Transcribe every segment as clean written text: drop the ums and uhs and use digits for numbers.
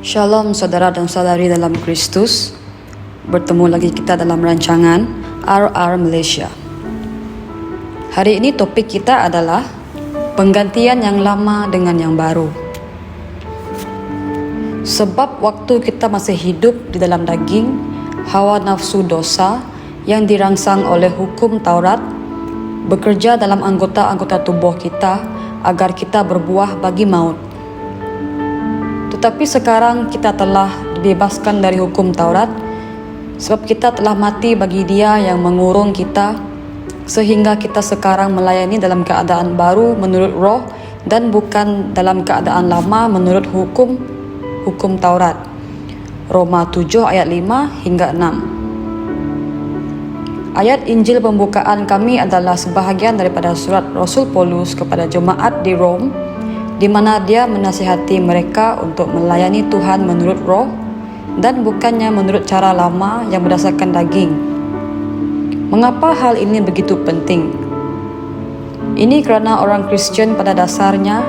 Shalom saudara dan saudari dalam Kristus. Bertemu lagi kita dalam rancangan RR Malaysia. Hari ini topik kita adalah penggantian yang lama dengan yang baru. Sebab waktu kita masih hidup di dalam daging, hawa nafsu dosa yang dirangsang oleh hukum Taurat bekerja dalam anggota-anggota tubuh kita agar kita berbuah bagi maut. Tetapi sekarang kita telah dibebaskan dari hukum Taurat, sebab kita telah mati bagi Dia yang mengurung kita, sehingga kita sekarang melayani dalam keadaan baru menurut roh dan bukan dalam keadaan lama menurut hukum Taurat. Roma 7 ayat 5 hingga 6. Ayat Injil pembukaan kami adalah sebahagian daripada surat Rasul Paulus kepada jemaat di Rom, di mana dia menasihati mereka untuk melayani Tuhan menurut roh dan bukannya menurut cara lama yang berdasarkan daging. Mengapa hal ini begitu penting? Ini kerana orang Kristian pada dasarnya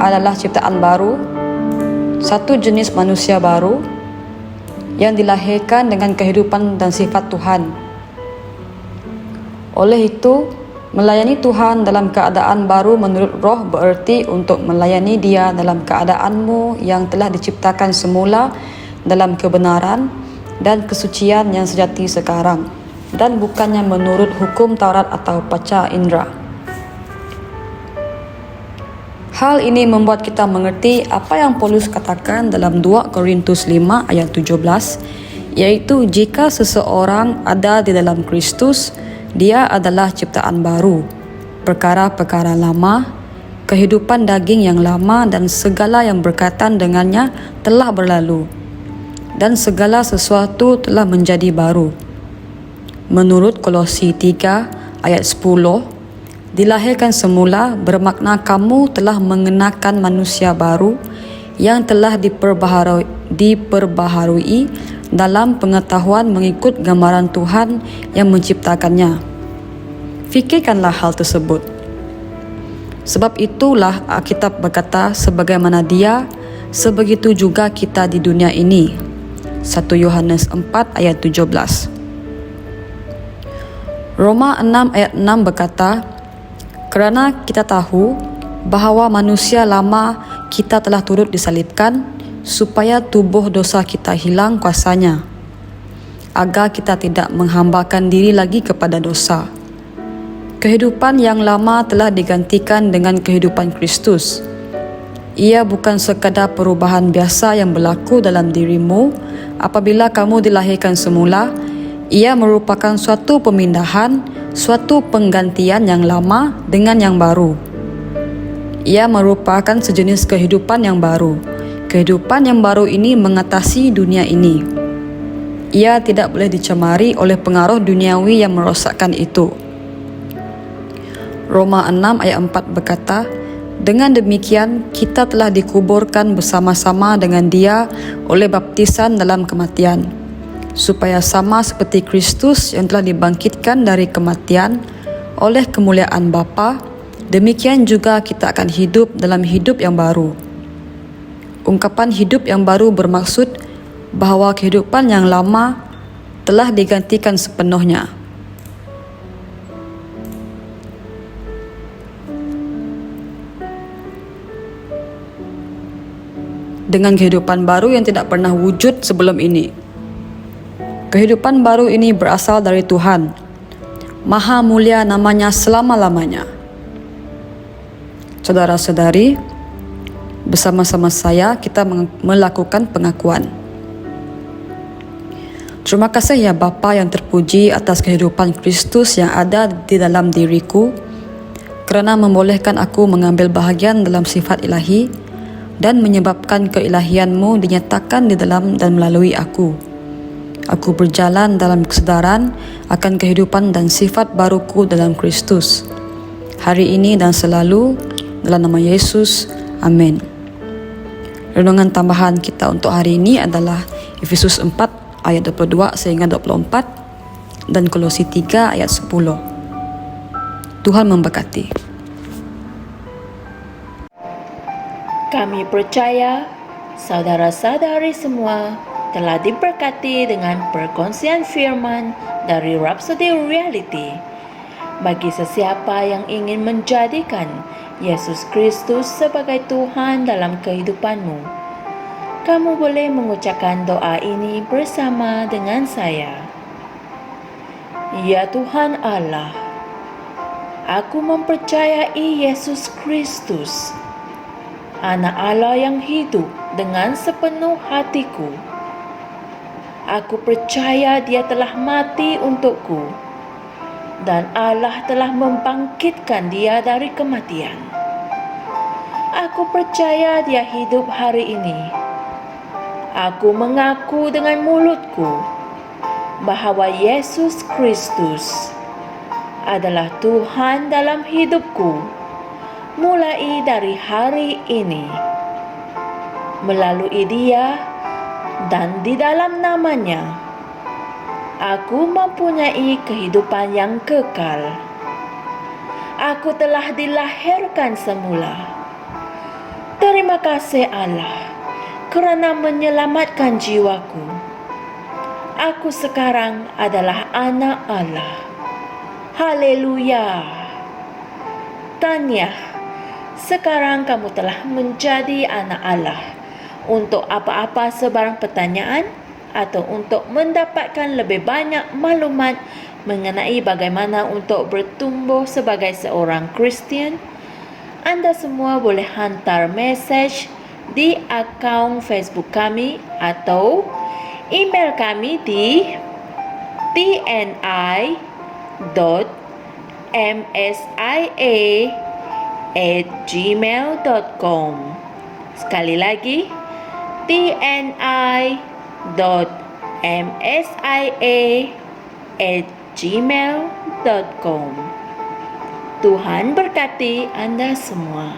adalah ciptaan baru, satu jenis manusia baru yang dilahirkan dengan kehidupan dan sifat Tuhan. Oleh itu, melayani Tuhan dalam keadaan baru menurut roh bererti untuk melayani Dia dalam keadaanmu yang telah diciptakan semula dalam kebenaran dan kesucian yang sejati sekarang, dan bukannya menurut hukum Taurat atau panca indera. Hal ini membuat kita mengerti apa yang Paulus katakan dalam 2 Korintus 5 ayat 17, iaitu jika seseorang ada di dalam Kristus, dia adalah ciptaan baru. Perkara-perkara lama, kehidupan daging yang lama dan segala yang berkaitan dengannya telah berlalu, dan segala sesuatu telah menjadi baru. Menurut Kolosi 3 ayat 10, dilahirkan semula bermakna kamu telah mengenakan manusia baru yang telah diperbaharui dalam pengetahuan mengikut gambaran Tuhan yang menciptakannya. Fikirkanlah hal tersebut. Sebab itulah Alkitab berkata, sebagaimana Dia, sebegitu juga kita di dunia ini. 1 Yohanes 4 ayat 17. Roma 6 ayat 6 berkata, kerana kita tahu bahawa manusia lama kita telah turut disalibkan, supaya tubuh dosa kita hilang kuasanya, agar kita tidak menghambakan diri lagi kepada dosa. Kehidupan yang lama telah digantikan dengan kehidupan Kristus. Ia bukan sekadar perubahan biasa yang berlaku dalam dirimu apabila kamu dilahirkan semula. Ia merupakan suatu pemindahan, suatu penggantian yang lama dengan yang baru. Ia merupakan sejenis kehidupan yang baru. Kehidupan yang baru ini mengatasi dunia ini. Ia tidak boleh dicemari oleh pengaruh duniawi yang merosakkan itu. Roma 6 ayat 4 berkata, dengan demikian kita telah dikuburkan bersama-sama dengan Dia oleh baptisan dalam kematian, supaya sama seperti Kristus yang telah dibangkitkan dari kematian oleh kemuliaan Bapa, demikian juga kita akan hidup dalam hidup yang baru. Ungkapan hidup yang baru bermaksud bahawa kehidupan yang lama telah digantikan sepenuhnya. Dengan kehidupan baru yang tidak pernah wujud sebelum ini. Kehidupan baru ini berasal dari Tuhan. Maha mulia namanya selama-lamanya. Saudara-saudari, bersama-sama saya kita melakukan pengakuan. Terima kasih ya Bapa yang terpuji atas kehidupan Kristus yang ada di dalam diriku, kerana membolehkan aku mengambil bahagian dalam sifat ilahi dan menyebabkan keilahianmu dinyatakan di dalam dan melalui aku. Aku berjalan dalam kesedaran akan kehidupan dan sifat baruku dalam Kristus, hari ini dan selalu, dalam nama Yesus. Amin. Renungan tambahan kita untuk hari ini adalah Efesus 4 ayat 22 sehingga 24 dan Kolosi 3 ayat 10. Tuhan memberkati. Kami percaya Saudara-saudari semua telah diberkati dengan perkongsian firman dari Rhapsody Reality. Bagi sesiapa yang ingin menjadikan Yesus Kristus sebagai Tuhan dalam kehidupanmu, kamu boleh mengucapkan doa ini bersama dengan saya. Ya Tuhan Allah, aku mempercayai Yesus Kristus, Anak Allah yang hidup dengan sepenuh hatiku. Aku percaya Dia telah mati untukku dan Allah telah membangkitkan Dia dari kematian. Aku percaya Dia hidup hari ini. Aku mengaku dengan mulutku bahwa Yesus Kristus adalah Tuhan dalam hidupku mulai dari hari ini. Melalui Dia dan di dalam nama-Nya, aku mempunyai kehidupan yang kekal. Aku telah dilahirkan semula. Terima kasih Allah kerana menyelamatkan jiwaku. Aku sekarang adalah anak Allah. Haleluya. Tanya, sekarang kamu telah menjadi anak Allah. Untuk apa-apa sebarang pertanyaan atau untuk mendapatkan lebih banyak maklumat mengenai bagaimana untuk bertumbuh sebagai seorang Kristian, anda semua boleh hantar mesej di akaun Facebook kami atau email kami di tni.msia@gmail.com. Sekali lagi, tni.msia@gmail.com. Tuhan berkati Anda semua.